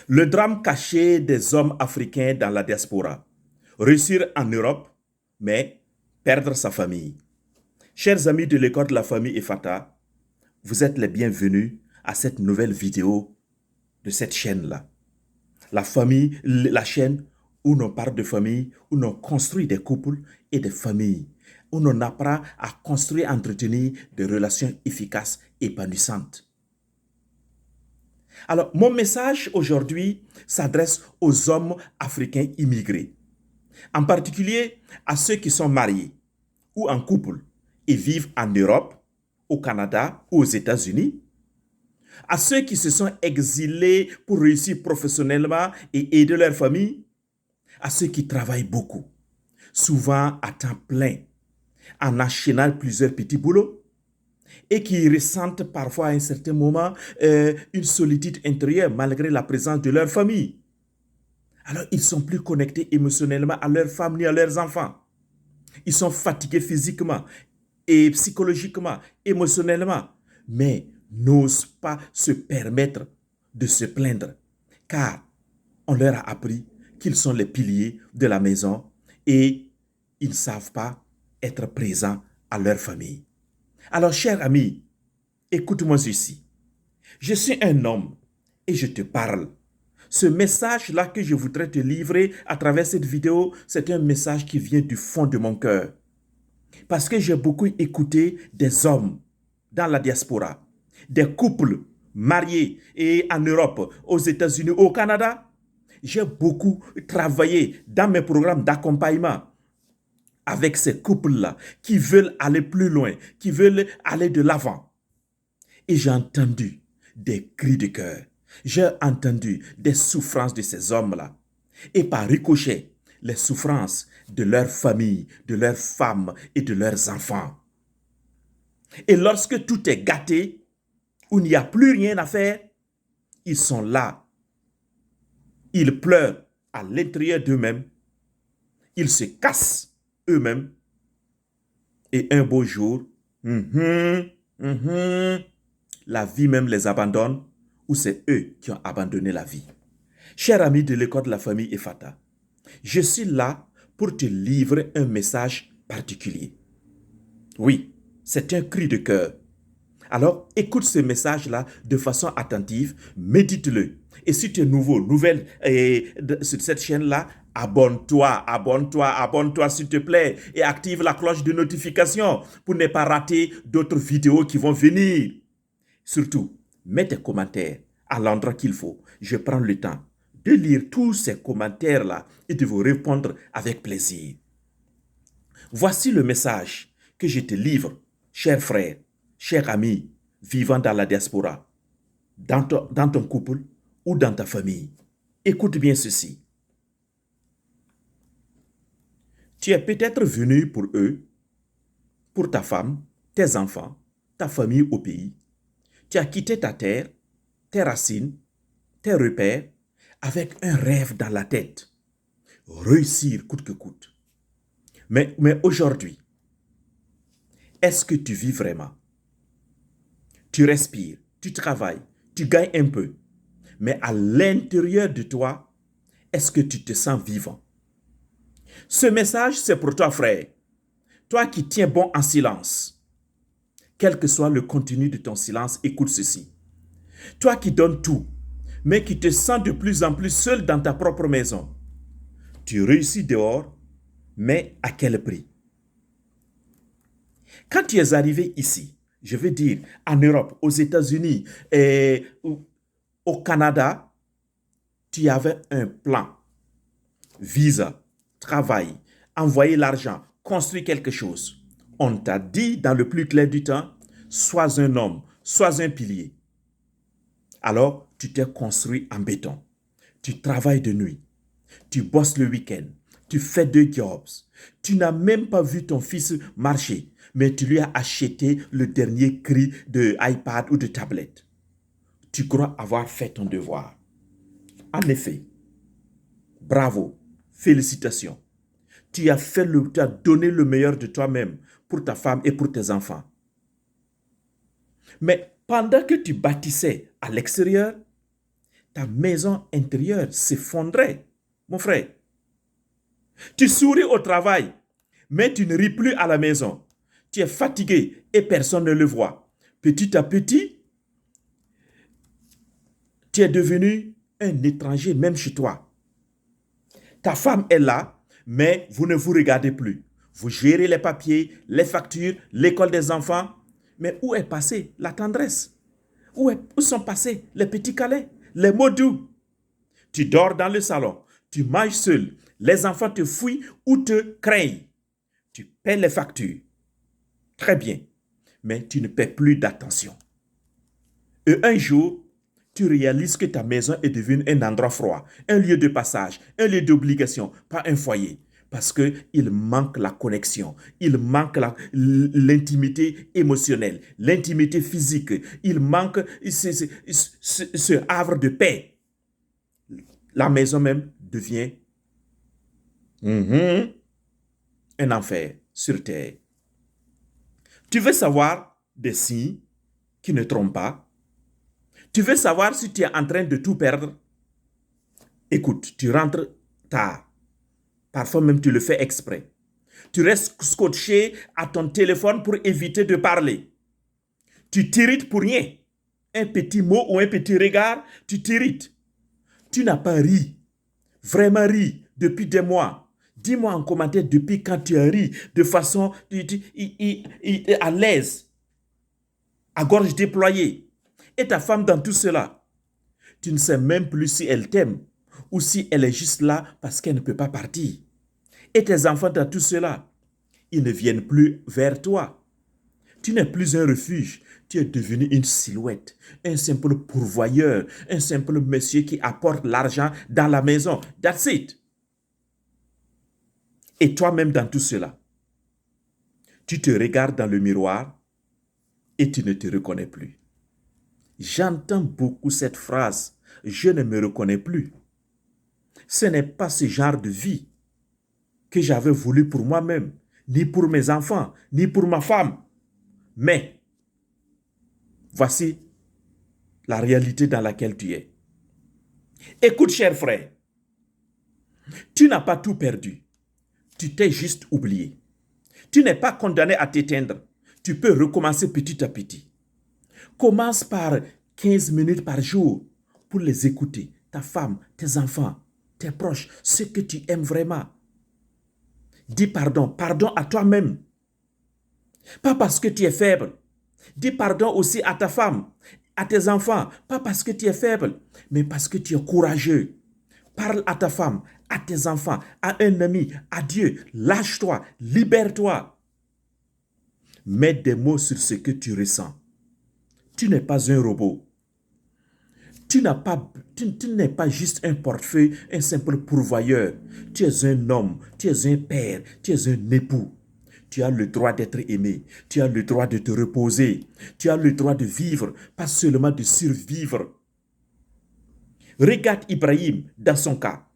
Le drame caché des hommes africains dans la diaspora. Réussir en Europe, mais perdre sa famille. Chers amis de l'école de la famille Efata, vous êtes les bienvenus à cette nouvelle vidéo de cette chaîne-là. La famille, la chaîne où l'on parle de famille, où l'on construit des couples et des familles, où l'on apprend à construire et entretenir des relations efficaces, épanouissantes. Alors, mon message aujourd'hui s'adresse aux hommes africains immigrés, en particulier à ceux qui sont mariés ou en couple et vivent en Europe, au Canada ou aux États-Unis, à ceux qui se sont exilés pour réussir professionnellement et aider leur famille, à ceux qui travaillent beaucoup, souvent à temps plein, en enchaînant plusieurs petits boulots, et qui ressentent parfois à un certain moment une solitude intérieure malgré la présence de leur famille. Alors, ils sont plus connectés émotionnellement à leur femme ni à leurs enfants. Ils sont fatigués physiquement et psychologiquement, émotionnellement, mais n'osent pas se permettre de se plaindre, car on leur a appris qu'ils sont les piliers de la maison et ils ne savent pas être présents à leur famille. Alors, cher ami, écoute-moi ceci. Je suis un homme et je te parle. Ce message-là que je voudrais te livrer à travers cette vidéo, c'est un message qui vient du fond de mon cœur. Parce que j'ai beaucoup écouté des hommes dans la diaspora, des couples mariés et en Europe, aux États-Unis, au Canada. J'ai beaucoup travaillé dans mes programmes d'accompagnement avec ces couples-là qui veulent aller plus loin, qui veulent aller de l'avant. Et j'ai entendu des cris de cœur. J'ai entendu des souffrances de ces hommes-là. Et par ricochet, les souffrances de leur famille, de leurs femmes et de leurs enfants. Et lorsque tout est gâté, où il n'y a plus rien à faire, ils sont là. Ils pleurent à l'intérieur d'eux-mêmes. Ils se cassent eux-mêmes. Et un beau jour, la vie même les abandonne, ou c'est eux qui ont abandonné la vie. Chers amis de l'école de la famille Efata, je suis là pour te livrer un message particulier. Oui, c'est un cri de cœur. Alors, écoute ce message-là de façon attentive, médite-le. Et si tu es nouvelle sur cette chaîne-là, abonne-toi, s'il te plaît, et active la cloche de notification pour ne pas rater d'autres vidéos qui vont venir. Surtout, mets tes commentaires à l'endroit qu'il faut. Je prends le temps de lire tous ces commentaires-là et de vous répondre avec plaisir. Voici le message que je te livre, cher frère, cher ami, vivant dans la diaspora, dans ton couple ou dans ta famille. Écoute bien ceci. Tu es peut-être venu pour eux, pour ta femme, tes enfants, ta famille au pays. Tu as quitté ta terre, tes racines, tes repères, avec un rêve dans la tête. Réussir coûte que coûte. Mais aujourd'hui, est-ce que tu vis vraiment? Tu respires, tu travailles, tu gagnes un peu. Mais à l'intérieur de toi, est-ce que tu te sens vivant? Ce message, c'est pour toi, frère. Toi qui tiens bon en silence. Quel que soit le contenu de ton silence, écoute ceci. Toi qui donnes tout, mais qui te sens de plus en plus seul dans ta propre maison. Tu réussis dehors, mais à quel prix? Quand tu es arrivé ici, je veux dire en Europe, aux États-Unis et au Canada, tu avais un plan. Visa, travail, envoyer l'argent, construire quelque chose. On t'a dit dans le plus clair du temps, sois un homme, sois un pilier. Alors, tu t'es construit en béton. Tu travailles de nuit. Tu bosses le week-end. Tu fais 2 jobs. Tu n'as même pas vu ton fils marcher, mais tu lui as acheté le dernier cri de iPad ou de tablette. Tu crois avoir fait ton devoir. En effet, bravo, félicitations. Tu as donné le meilleur de toi-même pour ta femme et pour tes enfants. Mais pendant que tu bâtissais à l'extérieur, ta maison intérieure s'effondrait, mon frère. Tu souris au travail, mais tu ne ris plus à la maison. Tu es fatigué et personne ne le voit. Petit à petit, tu es devenu un étranger même chez toi. Ta femme est là, mais vous ne vous regardez plus. Vous gérez les papiers, les factures, l'école des enfants. Mais où est passée la tendresse? Où sont passés les petits câlins, les mots doux? Tu dors dans le salon, tu manges seul, les enfants te fuient ou te craignent. Tu paies les factures. Très bien, mais tu ne paies plus d'attention. Et un jour, tu réalises que ta maison est devenue un endroit froid, un lieu de passage, un lieu d'obligation, pas un foyer. Parce qu'il manque la connexion, il manque l'intimité émotionnelle, l'intimité physique, il manque ce havre de paix. La maison même devient un enfer sur terre. Tu veux savoir des signes qui ne trompent pas? Tu veux savoir si tu es en train de tout perdre? Écoute, tu rentres tard. Parfois même, tu le fais exprès. Tu restes scotché à ton téléphone pour éviter de parler. Tu t'irrites pour rien. Un petit mot ou un petit regard, tu t'irrites. Tu n'as pas ri, vraiment ri, depuis des mois. Dis-moi en commentaire depuis quand tu as ri de façon à l'aise, à gorge déployée. Et ta femme dans tout cela. Tu ne sais même plus si elle t'aime ou si elle est juste là parce qu'elle ne peut pas partir. Et tes enfants dans tout cela, ils ne viennent plus vers toi. Tu n'es plus un refuge, tu es devenu une silhouette, un simple pourvoyeur, un simple monsieur qui apporte l'argent dans la maison. That's it. Et toi-même dans tout cela, tu te regardes dans le miroir et tu ne te reconnais plus. J'entends beaucoup cette phrase, je ne me reconnais plus. Ce n'est pas ce genre de vie que j'avais voulu pour moi-même, ni pour mes enfants, ni pour ma femme. Mais, voici la réalité dans laquelle tu es. Écoute, cher frère, tu n'as pas tout perdu. Tu t'es juste oublié. Tu n'es pas condamné à t'éteindre. Tu peux recommencer petit à petit. Commence par 15 minutes par jour pour les écouter. Ta femme, tes enfants, tes proches, ceux que tu aimes vraiment. Dis pardon, pardon à toi-même. Pas parce que tu es faible. Dis pardon aussi à ta femme, à tes enfants. Pas parce que tu es faible, mais parce que tu es courageux. Parle à ta femme, à tes enfants, à un ami, à Dieu. Lâche-toi, libère-toi. Mets des mots sur ce que tu ressens. Tu n'es pas un robot. Tu n'es pas juste un portefeuille, un simple pourvoyeur. Tu es un homme, tu es un père, tu es un époux. Tu as le droit d'être aimé. Tu as le droit de te reposer. Tu as le droit de vivre, pas seulement de survivre. Regarde Ibrahim dans son cas.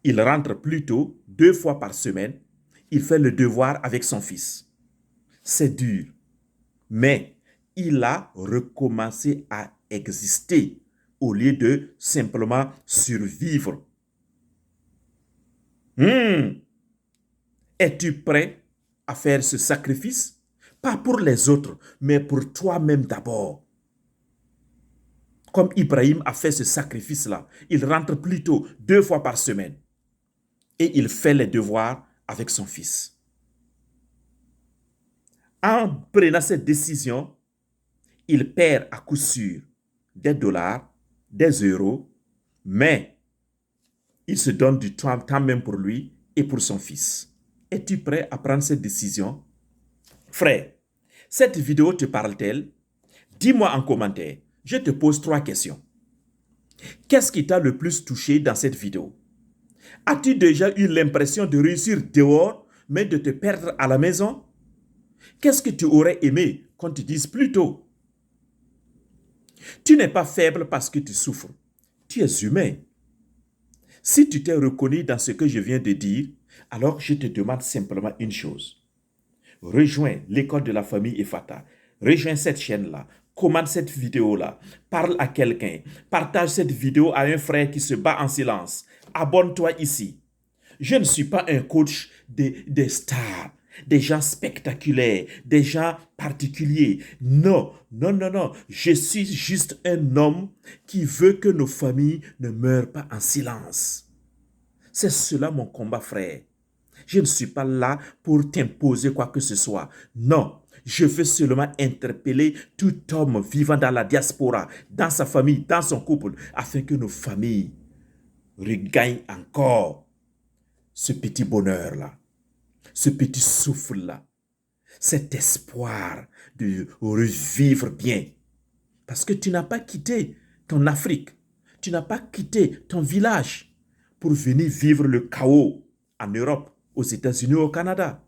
Il rentre plutôt 2 fois par semaine. Il fait le devoir avec son fils. C'est dur. Mais il a recommencé à exister au lieu de simplement survivre. Es-tu prêt à faire ce sacrifice? Pas pour les autres, mais pour toi-même d'abord. Comme Ibrahim a fait ce sacrifice-là, il rentre plutôt 2 fois par semaine et il fait les devoirs avec son fils. En prenant cette décision, il perd à coup sûr des dollars, des euros, mais il se donne du temps même pour lui et pour son fils. Es-tu prêt à prendre cette décision? Frère, cette vidéo te parle-t-elle? Dis-moi en commentaire. Je te pose 3 questions. Qu'est-ce qui t'a le plus touché dans cette vidéo? As-tu déjà eu l'impression de réussir dehors, mais de te perdre à la maison? Qu'est-ce que tu aurais aimé qu'on te dise plus tôt? Tu n'es pas faible parce que tu souffres. Tu es humain. Si tu t'es reconnu dans ce que je viens de dire, alors je te demande simplement une chose. Rejoins l'école de la famille Ephata. Rejoins cette chaîne-là. Commande cette vidéo-là. Parle à quelqu'un. Partage cette vidéo à un frère qui se bat en silence. Abonne-toi ici. Je ne suis pas un coach des stars, des gens spectaculaires, des gens particuliers. Non, non, non, non. Je suis juste un homme qui veut que nos familles ne meurent pas en silence. C'est cela mon combat, frère. Je ne suis pas là pour t'imposer quoi que ce soit. Non, je veux seulement interpeller tout homme vivant dans la diaspora, dans sa famille, dans son couple, afin que nos familles regagnent encore ce petit bonheur-là, ce petit souffle-là, cet espoir de revivre bien. Parce que tu n'as pas quitté ton Afrique, tu n'as pas quitté ton village pour venir vivre le chaos en Europe, aux États-Unis ou au Canada.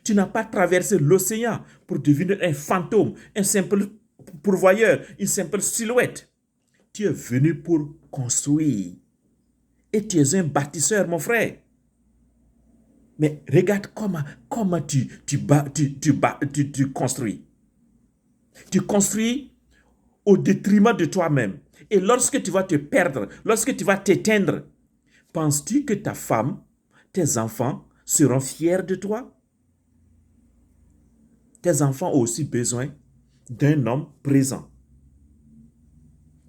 Tu n'as pas traversé l'océan pour devenir un fantôme, un simple pourvoyeur, une simple silhouette. Tu es venu pour construire. Et tu es un bâtisseur, mon frère. Mais regarde comment tu construis. Tu construis au détriment de toi-même. Et lorsque tu vas te perdre, lorsque tu vas t'éteindre, penses-tu que ta femme, tes enfants seront fiers de toi? Tes enfants ont aussi besoin d'un homme présent.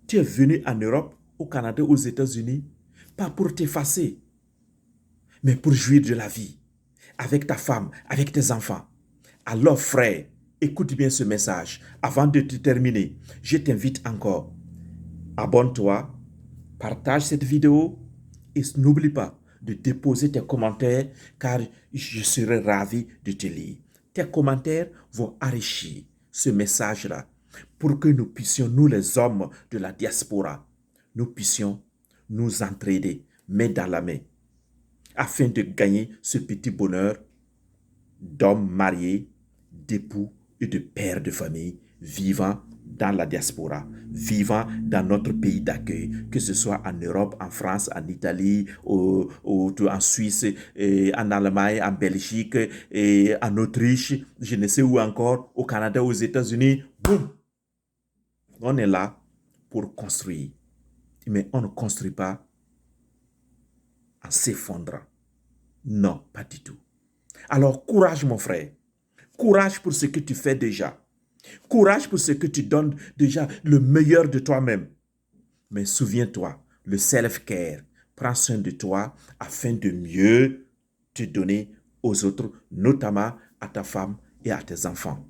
Tu es venu en Europe, au Canada, aux États-Unis, pas pour t'effacer, mais pour jouir de la vie, avec ta femme, avec tes enfants. Alors frère, écoute bien ce message. Avant de te terminer, je t'invite encore. Abonne-toi, partage cette vidéo et n'oublie pas de déposer tes commentaires car je serai ravi de te lire. Tes commentaires vont enrichir ce message-là pour que nous puissions, nous les hommes de la diaspora, nous puissions nous entraider main dans la main afin de gagner ce petit bonheur d'hommes mariés, d'époux et de pères de famille vivant dans la diaspora, vivant dans notre pays d'accueil, que ce soit en Europe, en France, en Italie, en Suisse, en Allemagne, en Belgique, en Autriche, je ne sais où encore, au Canada, aux États-Unis. Boum! On est là pour construire. Mais on ne construit pas en s'effondrant. Non, pas du tout. Alors, courage, mon frère. Courage pour ce que tu fais déjà. Courage pour ce que tu donnes déjà le meilleur de toi-même. Mais souviens-toi, le self-care prend soin de toi afin de mieux te donner aux autres, notamment à ta femme et à tes enfants.